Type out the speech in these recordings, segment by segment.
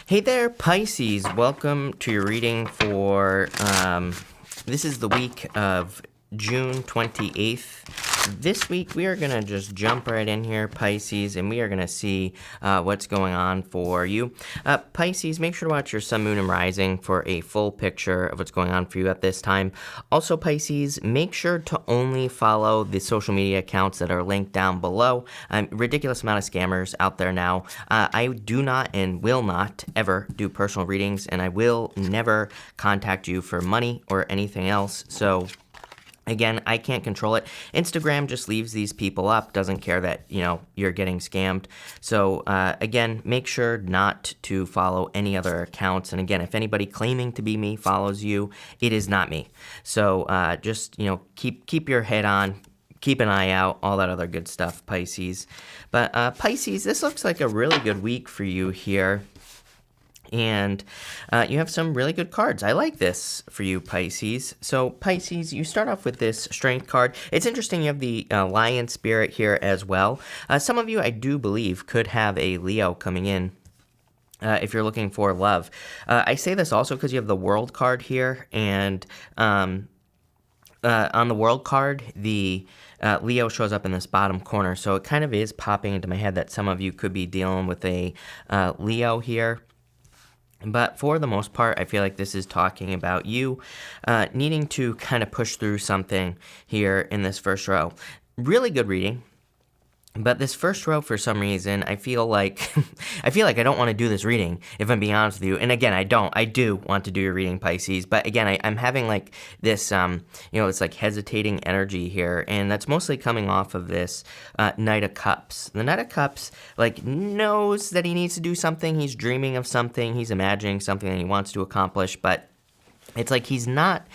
Hey there, Pisces. Welcome to your reading for, this is the week of June 28th. This week, we are going to just jump right in here, Pisces, and we are going to see what's going on for you. Pisces, make sure to watch your sun, moon, and rising for a full picture of what's going on for you at this time. Also, Pisces, make sure to only follow the social media accounts that are linked down below. Ridiculous amount of scammers out there now. I do not and will not ever do personal readings, and I will never contact you for money or anything else. So again, I can't control it. Instagram just leaves these people up, doesn't care that, you're getting scammed. So, again, make sure not to follow any other accounts. And again, if anybody claiming to be me follows you, it is not me. So, just, keep your head on. Keep an eye out, all that other good stuff, Pisces. But, Pisces, this looks like a really good week for you here. And you have some really good cards. I like this for you, Pisces. So, Pisces, you start off with this Strength card. It's interesting you have the Lion Spirit here as well. Some of you, I do believe, could have a Leo coming in. If you're looking for love. I say this also because you have the World card here. And on the World card, the Leo shows up in this bottom corner. So it kind of is popping into my head that some of you could be dealing with a Leo here. But for the most part, I feel like this is talking about you needing to kind of push through something here in this first row. Really good reading. But this first row, for some reason, I feel like I don't want to do this reading, if I'm being honest with you. And again, I don't. I do want to do your reading, Pisces. But again, I'm having like this, it's like hesitating energy here. And that's mostly coming off of this Knight of Cups. The Knight of Cups, knows that he needs to do something. He's dreaming of something. He's imagining something that he wants to accomplish. But it's like he's not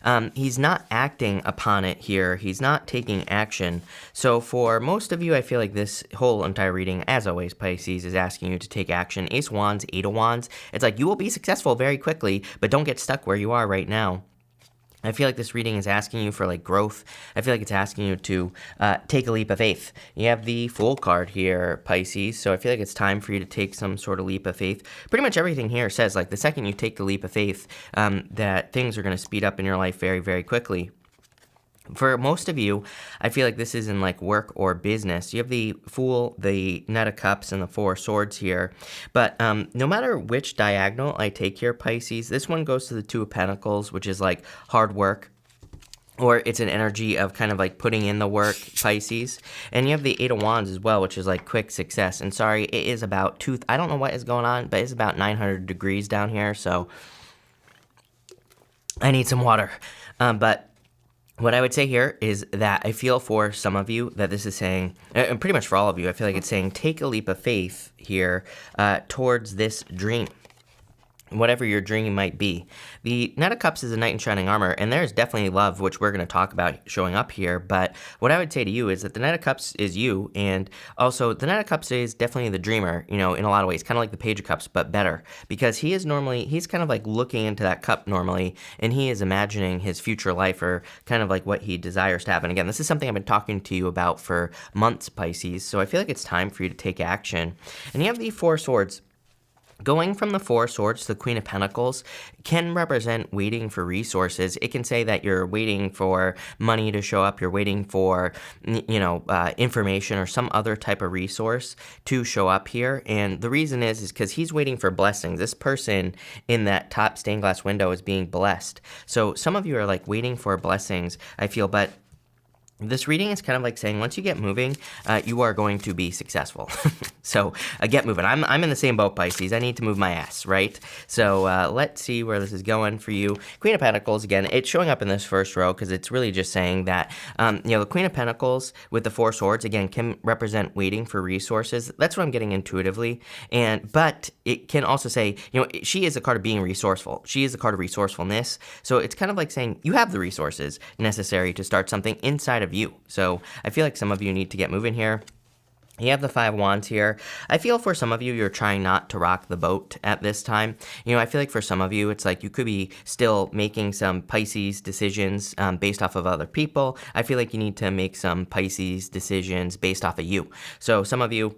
acting upon it here. He's not taking action. So for most of you, I feel like this whole entire reading, as always, Pisces, is asking you to take action. Ace of Wands, Eight of Wands. It's like you will be successful very quickly, but don't get stuck where you are right now. I feel like this reading is asking you for growth. I feel like it's asking you to take a leap of faith. You have the Fool card here, Pisces, so I feel like it's time for you to take some sort of leap of faith. Pretty much everything here says the second you take the leap of faith, that things are going to speed up in your life very, very quickly. For most of you, I feel like this is in work or business. You have the Fool, the Knight of Cups, and the Four of Swords here. But no matter which diagonal I take here, Pisces, this one goes to the Two of Pentacles, which is hard work. Or it's an energy of kind of putting in the work, Pisces. And you have the Eight of Wands as well, which is quick success. And sorry, it is about I don't know what is going on, but it's about 900 degrees down here. So I need some water. But what I would say here is that I feel for some of you that this is saying, and pretty much for all of you, I feel like it's saying take a leap of faith here towards this dream. Whatever your dream might be. The Knight of Cups is a knight in shining armor, and there's definitely love, which we're going to talk about showing up here, but what I would say to you is that the Knight of Cups is you, and also the Knight of Cups is definitely the dreamer, in a lot of ways, kind of like the Page of Cups, but better, because he's kind of looking into that cup normally, and he is imagining his future life, or kind of what he desires to have. And again, this is something I've been talking to you about for months, Pisces, so I feel like it's time for you to take action. And you have the Four Swords. Going from the Four of Swords to the Queen of Pentacles can represent waiting for resources. It can say that you're waiting for money to show up, you're waiting for, information or some other type of resource to show up here. And the reason is because he's waiting for blessings. This person in that top stained glass window is being blessed. So some of you are waiting for blessings, I feel, but this reading is kind of saying once you get moving, you are going to be successful. So get moving. I'm in the same boat, Pisces. I need to move my ass, right? So let's see where this is going for you. Queen of Pentacles, again, it's showing up in this first row because it's really just saying that, the Queen of Pentacles with the Four Swords, again, can represent waiting for resources. That's what I'm getting intuitively. But it can also say, she is a card of being resourceful. She is a card of resourcefulness. So it's kind of saying you have the resources necessary to start something inside of you. So I feel like some of you need to get moving here. You have the Five of Wands here. I feel for some of you, you're trying not to rock the boat at this time. I feel like for some of you, it's you could be still making some Pisces decisions based off of other people. I feel like you need to make some Pisces decisions based off of you. So some of you,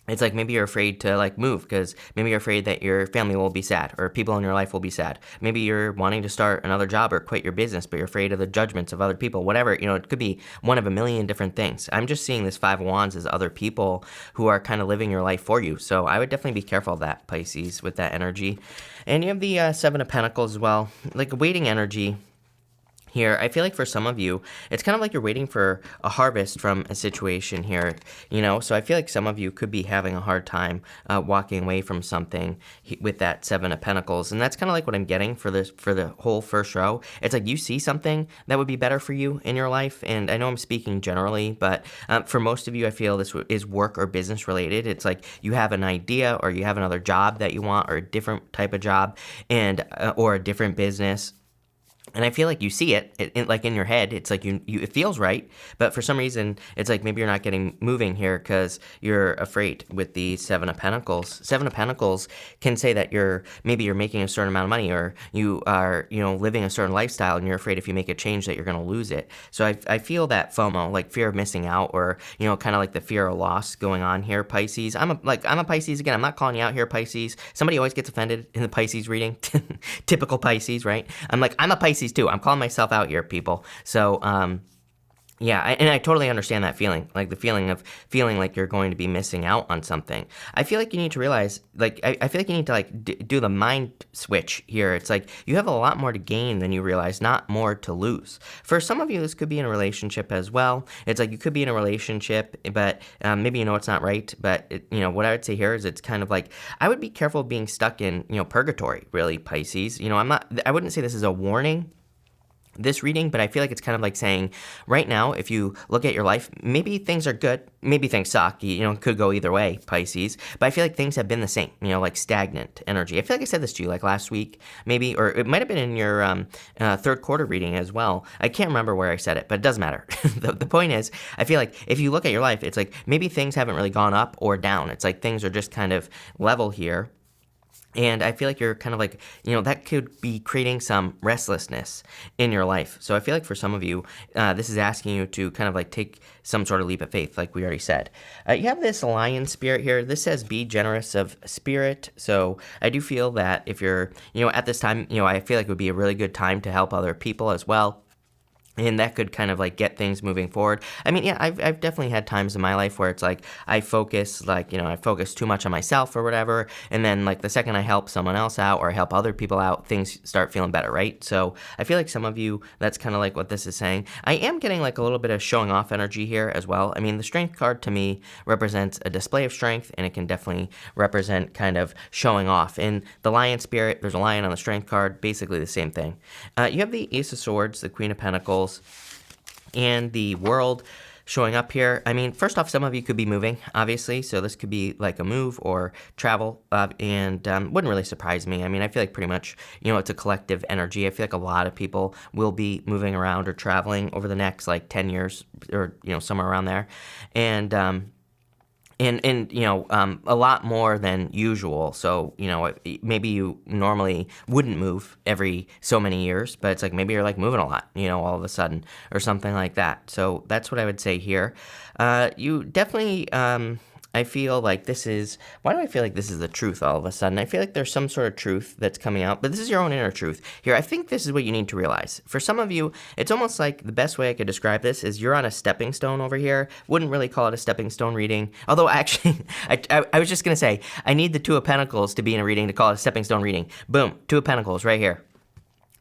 it's like maybe you're afraid to like move because maybe you're afraid that your family will be sad or people in your life will be sad. Maybe you're wanting to start another job or quit your business, but you're afraid of the judgments of other people. Whatever, it could be one of a million different things. I'm just seeing this Five of Wands as other people who are kind of living your life for you. So I would definitely be careful of that, Pisces, with that energy. And you have the Seven of Pentacles as well, like a waiting energy. Here, I feel like for some of you, it's kind of like you're waiting for a harvest from a situation here, So I feel like some of you could be having a hard time walking away from something with that Seven of Pentacles, and that's kind of like what I'm getting for the whole first row. It's like you see something that would be better for you in your life, and I know I'm speaking generally, but for most of you, I feel this is work or business related. It's like you have an idea, or you have another job that you want, or a different type of job, and or a different business. And I feel like you see it like in your head. It's like it feels right, but for some reason, it's like maybe you're not getting moving here because you're afraid with the Seven of Pentacles. Seven of Pentacles can say that maybe you're making a certain amount of money, or you are, living a certain lifestyle, and you're afraid if you make a change that you're going to lose it. So I feel that FOMO, like fear of missing out, or kind of like the fear of loss going on here, Pisces. I'm a Pisces again. I'm not calling you out here, Pisces. Somebody always gets offended in the Pisces reading. Typical Pisces, right? I'm a Pisces too. I'm calling myself out here, people. So, yeah, and I totally understand that feeling, like the feeling of feeling like you're going to be missing out on something. I feel like you need to realize, like, I feel like you need to, like, do the mind switch here. It's like you have a lot more to gain than you realize, not more to lose. For some of you, this could be in a relationship as well. It's like you could be in a relationship, but maybe it's not right. But, what I would say here is it's kind of like I would be careful of being stuck in, purgatory, really, Pisces. I wouldn't say this is a warning, this reading, but I feel like it's kind of like saying right now, if you look at your life, maybe things are good, maybe things suck, it could go either way, Pisces, but I feel like things have been the same, like stagnant energy. I feel like I said this to you like last week, maybe, or it might have been in your third quarter reading as well. I can't remember where I said it, but it doesn't matter. The point is, I feel like if you look at your life, it's like maybe things haven't really gone up or down. It's like things are just kind of level here. And I feel like you're kind of like, that could be creating some restlessness in your life. So I feel like for some of you, this is asking you to kind of like take some sort of leap of faith, like we already said. You have this lion spirit here. This says be generous of spirit. So I do feel that if you're, at this time, I feel like it would be a really good time to help other people as well. And that could kind of like get things moving forward. I mean, yeah, I've definitely had times in my life where it's like I focus too much on myself or whatever. And then like the second I help someone else out or I help other people out, things start feeling better, right? So I feel like some of you, that's kind of like what this is saying. I am getting like a little bit of showing off energy here as well. I mean, the strength card to me represents a display of strength, and it can definitely represent kind of showing off. In the lion spirit, there's a lion on the strength card, basically the same thing. You have the Ace of Swords, the Queen of Pentacles, and the World showing up here. I mean, first off, some of you could be moving, obviously, so this could be like a move or travel, and wouldn't really surprise me. I mean, I feel like pretty much, it's a collective energy. I feel like a lot of people will be moving around or traveling over the next, like, 10 years or, somewhere around there, and a lot more than usual. So, maybe you normally wouldn't move every so many years, but it's like maybe you're like moving a lot, all of a sudden or something like that. So that's what I would say here. You definitely, I feel like why do I feel like this is the truth all of a sudden? I feel like there's some sort of truth that's coming out, but this is your own inner truth. Here, I think this is what you need to realize. For some of you, it's almost like the best way I could describe this is you're on a stepping stone over here. Wouldn't really call it a stepping stone reading, although actually, I was just going to say, I need the Two of Pentacles to be in a reading to call it a stepping stone reading. Boom, Two of Pentacles right here.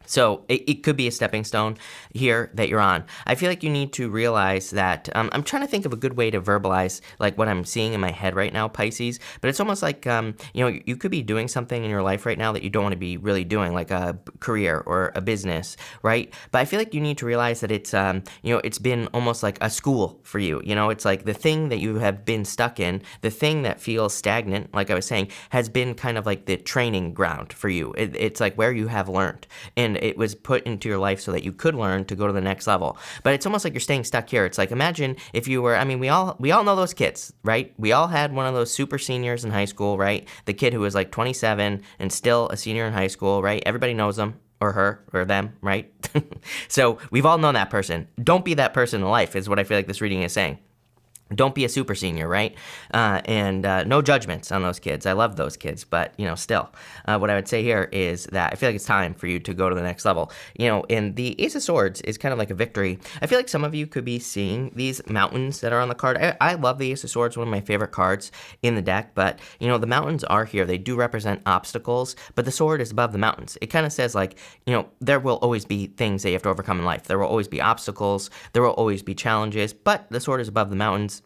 So it could be a stepping stone here that you're on. I feel like you need to realize that I'm trying to think of a good way to verbalize like what I'm seeing in my head right now, Pisces. But it's almost like you could be doing something in your life right now that you don't want to be really doing, like a career or a business, right? But I feel like you need to realize that it's it's been almost like a school for you. It's like the thing that you have been stuck in, the thing that feels stagnant, like I was saying, has been kind of like the training ground for you. It's like where you have learned, and it was put into your life so that you could learn to go to the next level. But it's almost like you're staying stuck here. It's like, imagine if you were, I mean, we all know those kids, right? We all had one of those super seniors in high school, right? The kid who was like 27 and still a senior in high school, right? Everybody knows them or her or them, right? So we've all known that person. Don't be that person in life is what I feel like this reading is saying. don't be a super senior, right? And no judgments on those kids. I love those kids, but still, what I would say here is that I feel like it's time for you to go to the next level. And the Ace of Swords is kind of like a victory. I feel like some of you could be seeing these mountains that are on the card. I love the Ace of Swords, one of my favorite cards in the deck, but the mountains are here. They do represent obstacles, but the sword is above the mountains. It kind of says like, there will always be things that you have to overcome in life. There will always be obstacles. There will always be challenges, but the sword is above the mountains.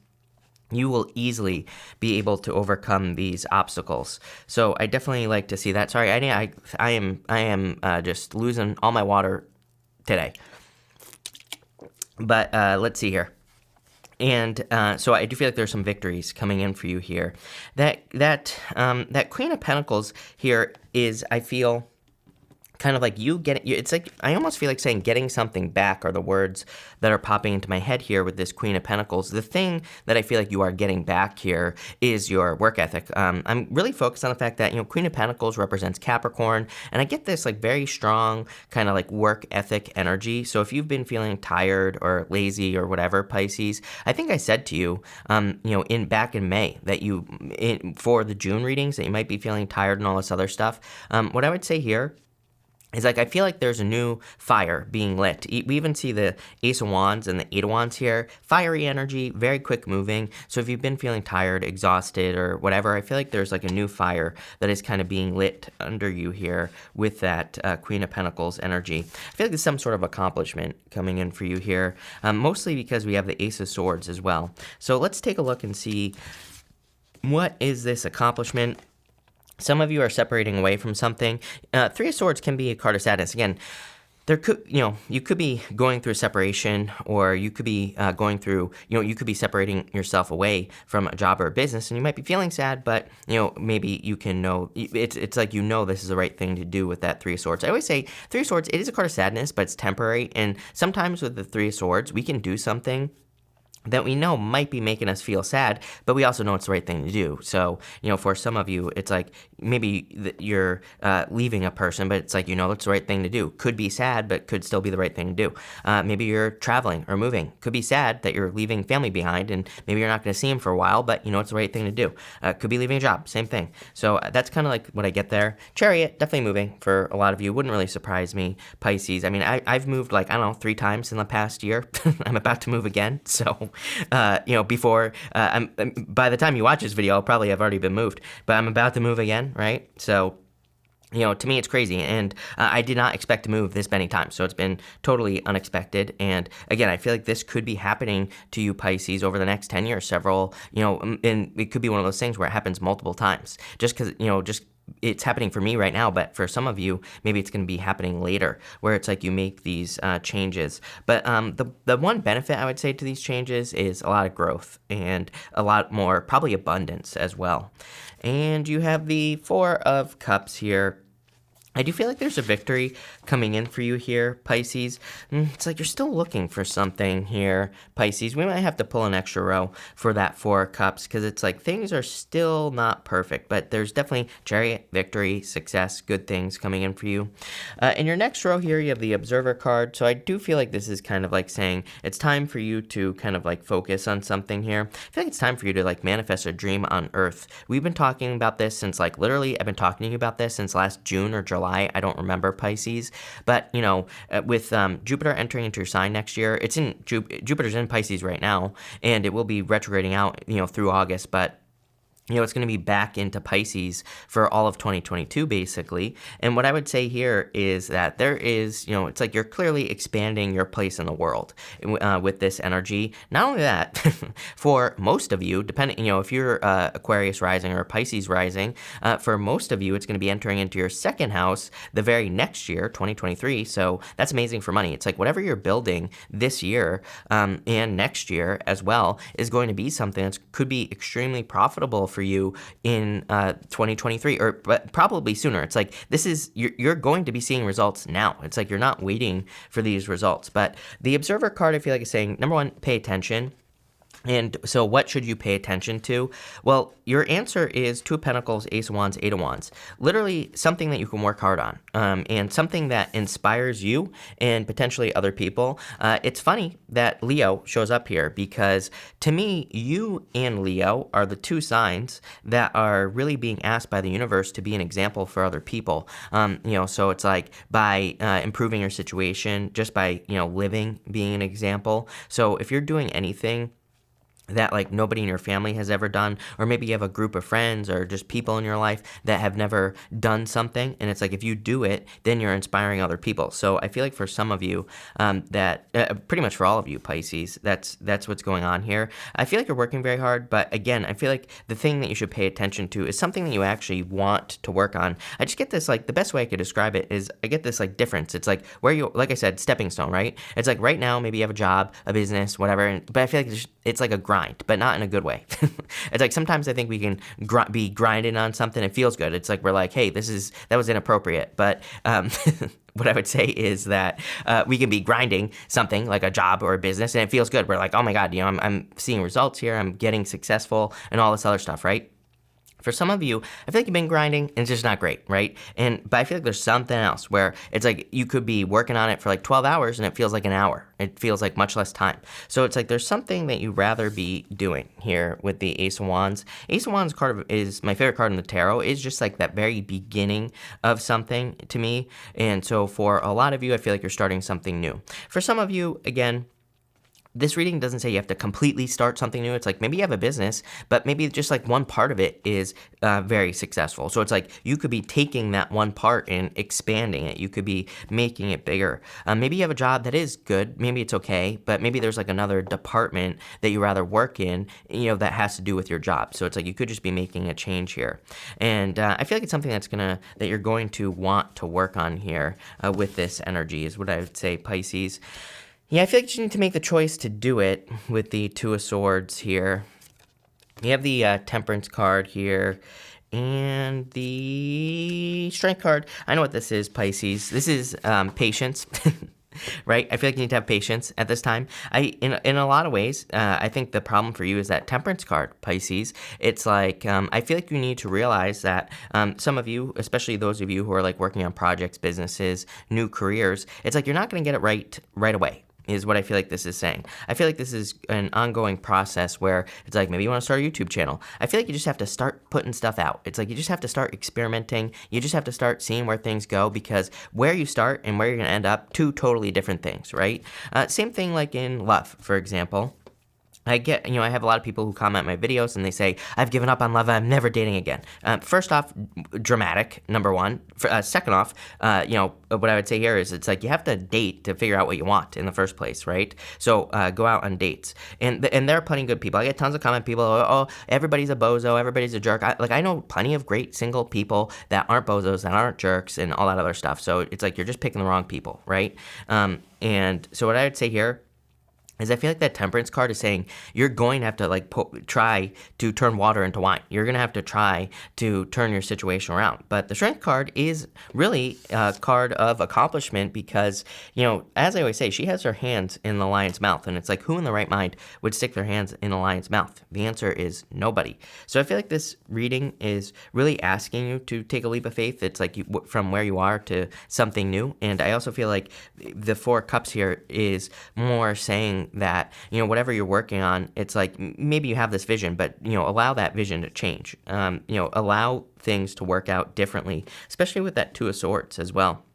You will easily be able to overcome these obstacles. So I definitely like to see that. Sorry, I am just losing all my water today. But let's see here. And so I do feel like there's some victories coming in for you here. That Queen of Pentacles here is, I feel, kind of like it's like, I almost feel like saying getting something back are the words that are popping into my head here with this Queen of Pentacles. The thing that I feel like you are getting back here is your work ethic. I'm really focused on the fact that, Queen of Pentacles represents Capricorn, and I get this like very strong kind of like work ethic energy. So if you've been feeling tired or lazy or whatever, Pisces, I think I said to you, back in May that for the June readings that you might be feeling tired and all this other stuff. What I would say here is like, I feel like there's a new fire being lit. We even see the Ace of Wands and the Eight of Wands here. Fiery energy, very quick moving. So if you've been feeling tired, exhausted, or whatever, I feel like there's like a new fire that is kind of being lit under you here with that Queen of Pentacles energy. I feel like there's some sort of accomplishment coming in for you here, mostly because we have the Ace of Swords as well. So let's take a look and see, what is this accomplishment? Some of you are separating away from something. Three of Swords can be a card of sadness. Again, there could, you could be going through a separation, or you could be going through, you could be separating yourself away from a job or a business, and you might be feeling sad, but, maybe you can know, it's like, this is the right thing to do with that Three of Swords. I always say Three of Swords, it is a card of sadness, but it's temporary, and sometimes with the Three of Swords, we can do something that we know might be making us feel sad, but we also know it's the right thing to do. So, for some of you, it's like maybe you're leaving a person, but it's like, it's the right thing to do. Could be sad, but could still be the right thing to do. Maybe you're traveling or moving. Could be sad that you're leaving family behind, and maybe you're not going to see them for a while, but it's the right thing to do. Could be leaving a job, same thing. So that's kind of like what I get there. Chariot, definitely moving for a lot of you. Wouldn't really surprise me, Pisces. I mean, I've moved 3 times in the past year. I'm about to move again, so before by the time you watch this video, I'll probably have already been moved, but I'm about to move again, right? So, to me, it's crazy, and I did not expect to move this many times, so it's been totally unexpected. And again, I feel like this could be happening to you, Pisces, over the next 10 years, several, and it could be one of those things where it happens multiple times, just because, it's happening for me right now, but for some of you, maybe it's going to be happening later, where it's like you make these changes. But the one benefit I would say to these changes is a lot of growth and a lot more, probably abundance as well. And you have the Four of Cups here. I do feel like there's a victory coming in for you here, Pisces. It's like you're still looking for something here, Pisces. We might have to pull an extra row for that Four of Cups, because it's like things are still not perfect, but there's definitely Chariot, victory, success, good things coming in for you. In your next row here, you have the Observer card. So I do feel like this is kind of like saying it's time for you to kind of like focus on something here. I feel like it's time for you to like manifest a dream on Earth. We've been talking about this since literally I've been talking to you about this since last June or July. I don't remember, Pisces, but with Jupiter entering into your sign next year, it's in Jupiter's in Pisces right now, and it will be retrograding out through August, but it's going to be back into Pisces for all of 2022, basically. And what I would say here is that there is, it's like you're clearly expanding your place in the world with this energy. Not only that, for most of you, depending, if you're Aquarius rising or Pisces rising, for most of you, it's going to be entering into your second house the very next year, 2023. So that's amazing for money. It's like whatever you're building this year and next year as well is going to be something that could be extremely profitable for you in 2023, or but probably sooner. It's like you're going to be seeing results now. It's like you're not waiting for these results. But the Observer card, I feel like, is saying, number one, pay attention. And so what should you pay attention to? Well, your answer is Two of Pentacles, Ace of Wands, Eight of Wands. Literally something that you can work hard on, and something that inspires you and potentially other people. It's funny that Leo shows up here because to me, you and Leo are the two signs that are really being asked by the universe to be an example for other people. So it's like by improving your situation, just by, living, being an example. So if you're doing anything that like nobody in your family has ever done, or maybe you have a group of friends or just people in your life that have never done something, and it's like if you do it, then you're inspiring other people. So I feel like for some of you, pretty much for all of you Pisces, that's what's going on here. I feel like you're working very hard, but again, I feel like the thing that you should pay attention to is something that you actually want to work on. I just get this, like, the best way I could describe it is I get this like difference. It's like where you, like I said, stepping stone, right? It's like right now maybe you have a job, a business, whatever, but I feel like it's like a grind, but not in a good way. It's like sometimes I think we can be grinding on something. It feels good. It's like we're like, hey, that was inappropriate. But what I would say is that we can be grinding something like a job or a business, and it feels good. We're like, oh my God, I'm seeing results here. I'm getting successful and all this other stuff, right? For some of you, I feel like you've been grinding and it's just not great, right? But I feel like there's something else where it's like you could be working on it for like 12 hours and it feels like an hour. It feels like much less time. So it's like there's something that you'd rather be doing here with the Ace of Wands. Ace of Wands card is my favorite card in the tarot. It's just like that very beginning of something to me. And so for a lot of you, I feel like you're starting something new. For some of you, again, this reading doesn't say you have to completely start something new. It's like maybe you have a business, but maybe just like one part of it is very successful. So it's like you could be taking that one part and expanding it. You could be making it bigger. Maybe you have a job that is good. Maybe it's okay, but maybe there's like another department that you rather work in, that has to do with your job. So it's like you could just be making a change here. And I feel like it's something that you're going to want to work on here with this energy is what I would say, Pisces. Yeah, I feel like you need to make the choice to do it with the Two of Swords here. You have the Temperance card here and the Strength card. I know what this is, Pisces. This is patience. Right? I feel like you need to have patience at this time. In a lot of ways, I think the problem for you is that Temperance card, Pisces. It's like, I feel like you need to realize that some of you, especially those of you who are like working on projects, businesses, new careers, it's like you're not going to get it right away. Is what I feel like this is saying. I feel like this is an ongoing process where it's like maybe you want to start a YouTube channel. I feel like you just have to start putting stuff out. It's like you just have to start experimenting. You just have to start seeing where things go, because where you start and where you're going to end up, two totally different things, right? Same thing like in love, for example. I have a lot of people who comment my videos and they say, I've given up on love, I'm never dating again. First off, dramatic, number one. Second off, what I would say here is it's like you have to date to figure out what you want in the first place, right? So go out on dates. And there are plenty of good people. I get tons of people, oh, everybody's a bozo, everybody's a jerk. I know plenty of great single people that aren't bozos, that aren't jerks, and all that other stuff. So it's like you're just picking the wrong people, right? And so what I would say here is I feel like that Temperance card is saying you're going to have to try to turn water into wine. You're going to have to try to turn your situation around. But the Strength card is really a card of accomplishment because, as I always say, she has her hands in the lion's mouth. And it's like, who in the right mind would stick their hands in a lion's mouth? The answer is nobody. So I feel like this reading is really asking you to take a leap of faith. It's like from where you are to something new. And I also feel like the Four of Cups here is more saying that, whatever you're working on, it's like maybe you have this vision, but, allow that vision to change. Allow things to work out differently, especially with that Two of Swords as well.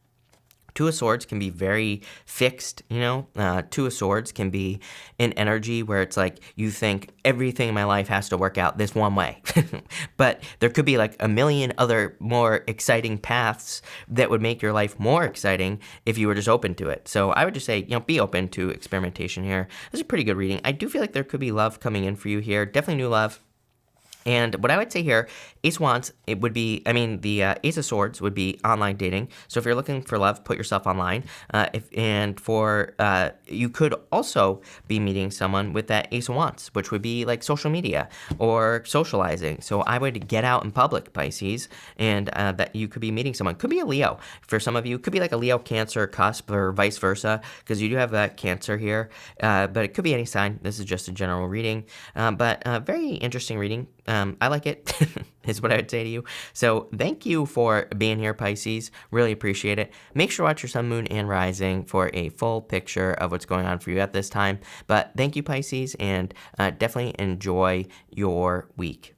Two of Swords can be very fixed, Two of Swords can be an energy where it's like you think everything in my life has to work out this one way. But there could be like a million other more exciting paths that would make your life more exciting if you were just open to it. So I would just say, be open to experimentation here. This is a pretty good reading. I do feel like there could be love coming in for you here. Definitely new love. And what I would say here Ace of Wands, it would be, the Ace of Swords would be online dating. So if you're looking for love, put yourself online. You could also be meeting someone with that Ace of Wands, which would be like social media or socializing. So I would get out in public, Pisces, and that you could be meeting someone. Could be a Leo. For some of you, could be like a Leo Cancer cusp or vice versa, because you do have that Cancer here. But it could be any sign. This is just a general reading. But very interesting reading. I like it, is what I would say to you. So thank you for being here, Pisces. Really appreciate it. Make sure to watch your sun, moon, and rising for a full picture of what's going on for you at this time. But thank you, Pisces, and definitely enjoy your week.